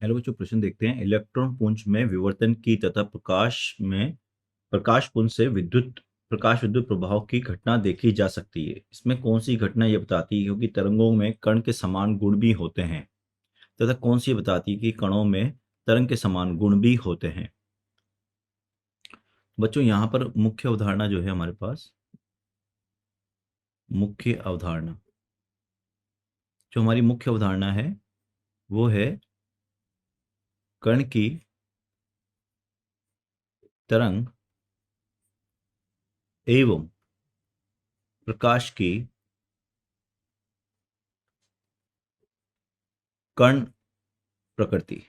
Hello बच्चों, प्रश्न देखते हैं। इलेक्ट्रॉन पुंज में विवर्तन की तथा प्रकाश पुंज से प्रकाश विद्युत प्रभाव की घटना देखी जा सकती है। इसमें कौन सी घटना ये बताती है क्योंकि तरंगों में कण के समान गुण भी होते हैं, तथा कौन सी बताती है कि कणों में तरंग के समान गुण भी होते हैं। बच्चों यहाँ पर मुख्य अवधारणा जो है हमारे पास, मुख्य अवधारणा जो हमारी मुख्य अवधारणा है वो है कण की तरंग एवं प्रकाश की कण प्रकृति।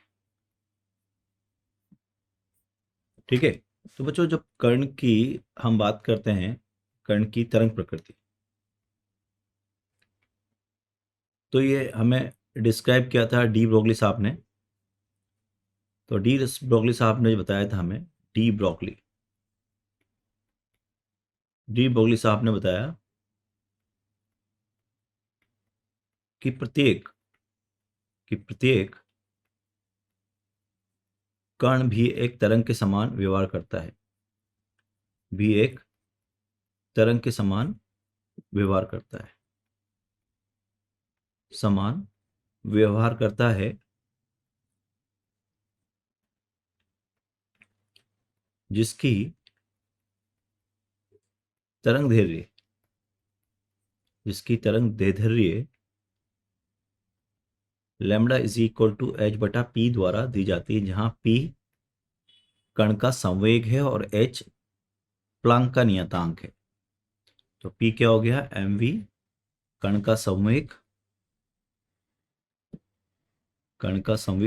ठीक है। तो बच्चों जब कण की हम बात करते हैं, कण की तरंग प्रकृति, तो ये हमें डिस्क्राइब किया था डी ब्रोगली साहब ने। तो डी ब्रोगली साहब ने बताया था हमें, डी ब्रोगली साहब ने बताया कि प्रत्येक कण भी एक तरंग के समान व्यवहार करता है, भी एक तरंग के समान व्यवहार करता है, समान व्यवहार करता है, जिसकी तरंग दैर्ध्य lambda is equal to H बटा पी द्वारा दी जाती है, जहां पी कण का संवेग है और एच प्लांक का नियतांक है। तो पी क्या हो गया, एम वी कण का संवेग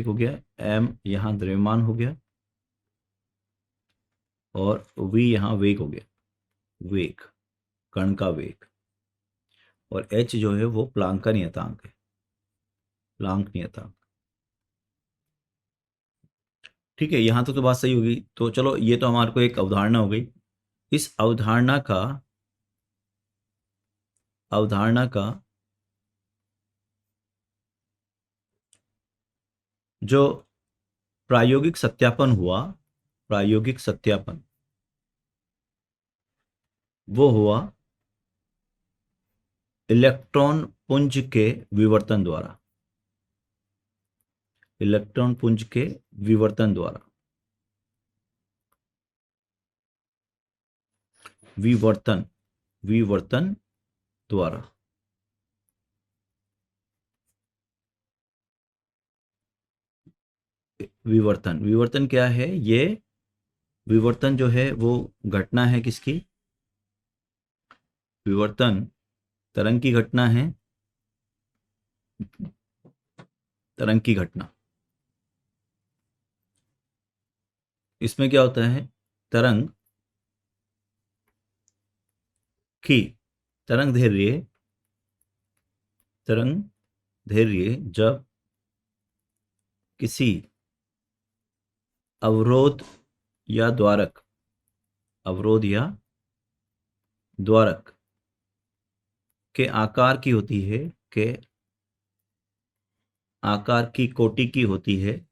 हो गया, एम यहां द्रव्यमान हो गया और वी यहां वेग हो गया, वेग कण का वेग, और एच जो है वो प्लांक का नियतांक है, प्लांक नियतांक। ठीक है, यहां तक तो बात सही होगी। तो चलो, ये तो हमारे को एक अवधारणा हो गई। इस अवधारणा का जो प्रायोगिक सत्यापन हुआ, वो हुआ इलेक्ट्रॉन पुंज के विवर्तन द्वारा, विवर्तन द्वारा। विवर्तन क्या है? ये विवर्तन जो है वो घटना है किसकी? विवर्तन तरंग की घटना है, तरंग की घटना। इसमें क्या होता है, तरंग की तरंग दैर्ध्य जब किसी अवरोध या द्वारक के आकार की होती है, के आकार की कोटि की होती है,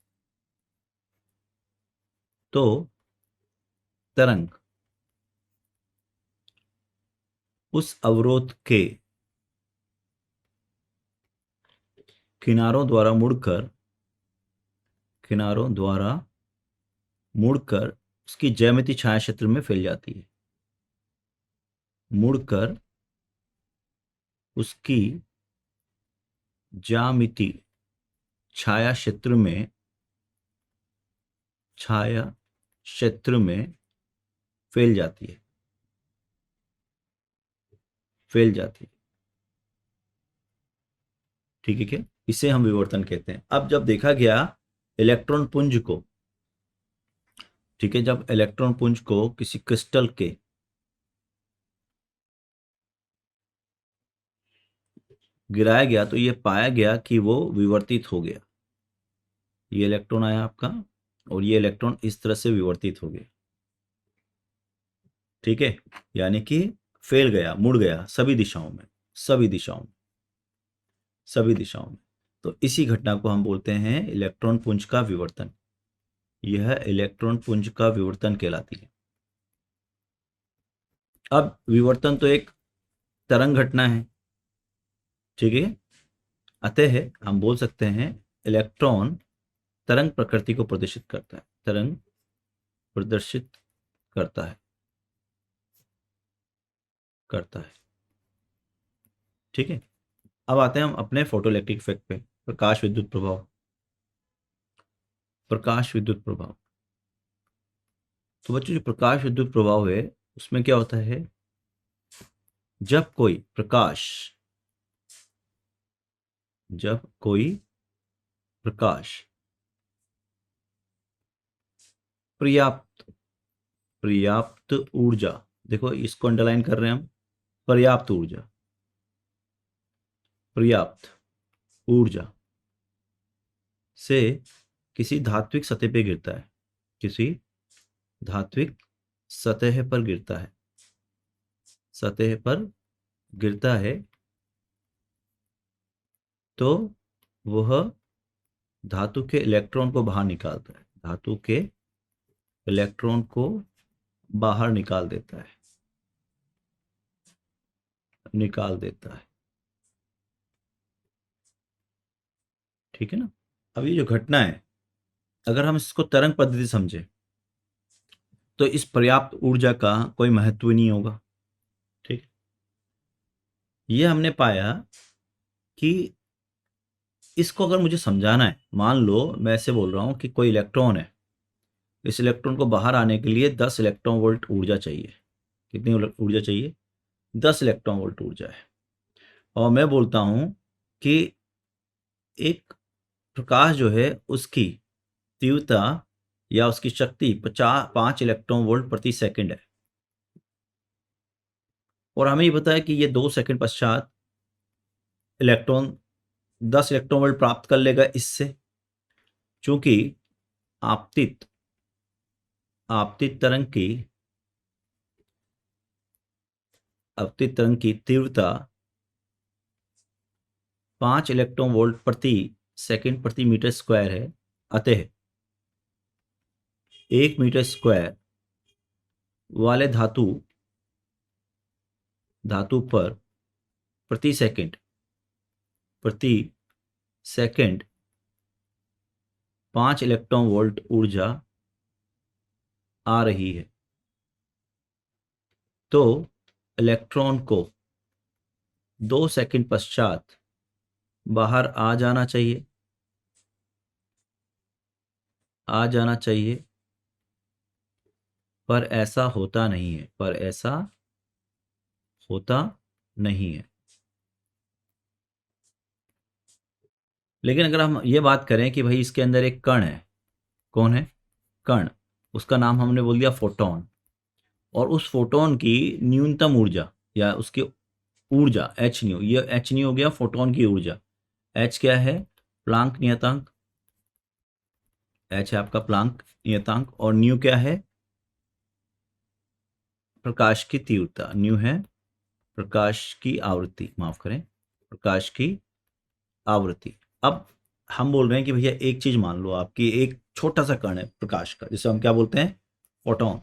तो तरंग उस अवरोध के किनारों द्वारा मुड़कर उसकी ज्यामिति छाया क्षेत्र में फैल जाती है, मुड़कर उसकी ज्यामिति छाया क्षेत्र में फैल जाती है, ठीक है क्या? इसे हम विवर्तन कहते हैं। अब जब देखा गया इलेक्ट्रॉन पुंज को, ठीक है, जब इलेक्ट्रॉन पुंज को किसी क्रिस्टल के गिराया गया तो ये पाया गया कि वो विवर्तित हो गया। ये इलेक्ट्रॉन आया आपका और ये इलेक्ट्रॉन इस तरह से विवर्तित हो गया, ठीक है, यानी कि फैल गया, मुड़ गया सभी दिशाओं में। तो इसी घटना को हम बोलते हैं इलेक्ट्रॉन पुंज का विवर्तन। यह इलेक्ट्रॉन पुंज का विवर्तन कहलाती है। अब विवर्तन तो एक तरंग घटना है, ठीक है। अतः हम बोल सकते हैं इलेक्ट्रॉन तरंग प्रकृति को प्रदर्शित करता है, तरंग प्रदर्शित करता है, ठीक है। अब आते हैं हम अपने फोटोइलेक्ट्रिक इफेक्ट पे, प्रकाश विद्युत प्रभाव। प्रकाश विद्युत प्रभाव, तो बच्चों जो प्रकाश विद्युत प्रभाव है उसमें क्या होता है, जब कोई प्रकाश पर्याप्त ऊर्जा, देखो इसको अंडरलाइन कर रहे हैं हम, पर्याप्त ऊर्जा से किसी धात्विक सतह पे गिरता है, किसी धात्विक सतह पर गिरता है, तो वह धातु के इलेक्ट्रॉन को बाहर निकालता है, धातु के इलेक्ट्रॉन को बाहर निकाल देता है, ठीक है ना। अब ये जो घटना है, अगर हम इसको तरंग पद्धति समझे तो इस पर्याप्त ऊर्जा का कोई महत्व नहीं होगा, ठीक। ये हमने पाया कि इसको अगर मुझे समझाना है, मान लो मैं ऐसे बोल रहा हूं कि कोई इलेक्ट्रॉन है, इस इलेक्ट्रॉन को बाहर आने के लिए 10 इलेक्ट्रॉन वोल्ट ऊर्जा चाहिए। कितनी ऊर्जा चाहिए? 10 इलेक्ट्रॉन वोल्ट ऊर्जा है। और मैं बोलता हूं कि एक प्रकाश जो है उसकी तीव्रता या उसकी शक्ति 5 इलेक्ट्रॉन वोल्ट प्रति सेकंड है, और हमें ये पता है कि ये 2 सेकंड पश्चात इलेक्ट्रॉन 10 इलेक्ट्रॉन वोल्ट प्राप्त कर लेगा इससे, चूंकि आपतित तरंग की तीव्रता 5 इलेक्ट्रॉन वोल्ट प्रति सेकंड प्रति मीटर स्क्वायर है। अतः 1 मीटर स्क्वायर वाले धातु पर प्रति सेकंड 5 इलेक्ट्रॉन वोल्ट ऊर्जा आ रही है, तो इलेक्ट्रॉन को 2 सेकंड पश्चात बाहर आ जाना चाहिए, पर ऐसा होता नहीं है, लेकिन अगर हम ये बात करें कि भाई इसके अंदर एक कण है, कौन है? कण, उसका नाम हमने बोल दिया फोटोन, और उस फोटोन की न्यूनतम ऊर्जा या उसकी ऊर्जा एच न्यू, ये एच न्यू हो गया फोटोन की ऊर्जा। एच क्या है? प्लांक नियतांक, एच है आपका प्लांक नियतांक, और न्यू क्या है? प्रकाश की तीव्रता। न्यू है प्रकाश की आवृत्ति, माफ करें, प्रकाश की आवृत्ति। अब हम बोल रहे हैं कि भैया एक चीज मान लो, आपकी एक छोटा सा कण है प्रकाश का, जिसे हम क्या बोलते हैं? फोटोन,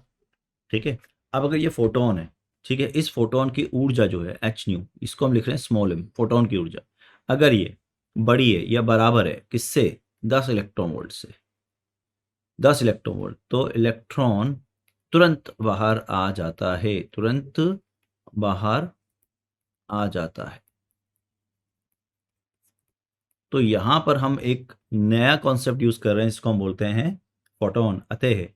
ठीक है। अब अगर ये फोटोन है, ठीक है, इस फोटोन की ऊर्जा जो है एच न्यू, इसको हम लिख रहे हैं स्मॉल एम, फोटोन की ऊर्जा, अगर ये बड़ी है या बराबर है किससे? 10 इलेक्ट्रॉन वोल्ट से, 10 इलेक्ट्रॉन वोल्ट, तो इलेक्ट्रॉन तुरंत बाहर आ जाता है, तो यहां पर हम एक नया कॉन्सेप्ट यूज कर रहे हैं, इसको हम बोलते हैं फोटोन। अतः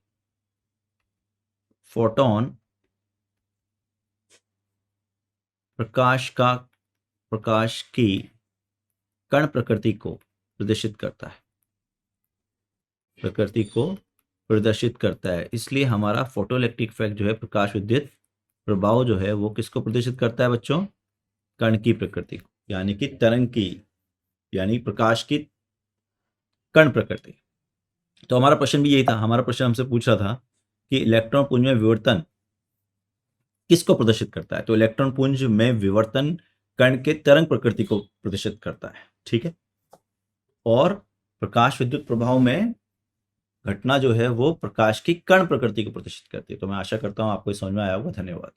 फोटोन प्रकाश की कण प्रकृति को प्रदर्शित करता है, इसलिए हमारा फोटोइलेक्ट्रिक इफेक्ट जो है, प्रकाश विद्युत प्रभाव जो है, वो किसको प्रदर्शित करता है बच्चों? कण की प्रकृति को, यानी कि तरंग की, यानी प्रकाश की कण प्रकृति। तो हमारा प्रश्न भी यही था, हमारा प्रश्न हमसे पूछ रहा था कि इलेक्ट्रॉन पुंज में विवर्तन किसको प्रदर्शित करता है? तो इलेक्ट्रॉन पुंज में विवर्तन कण के तरंग प्रकृति को प्रदर्शित करता है, ठीक है। और प्रकाश विद्युत प्रभाव में घटना जो है वो प्रकाश की कण प्रकृति को प्रदर्शित करती है। तो मैं आशा करता हूँ आपको समझ में आया होगा। धन्यवाद।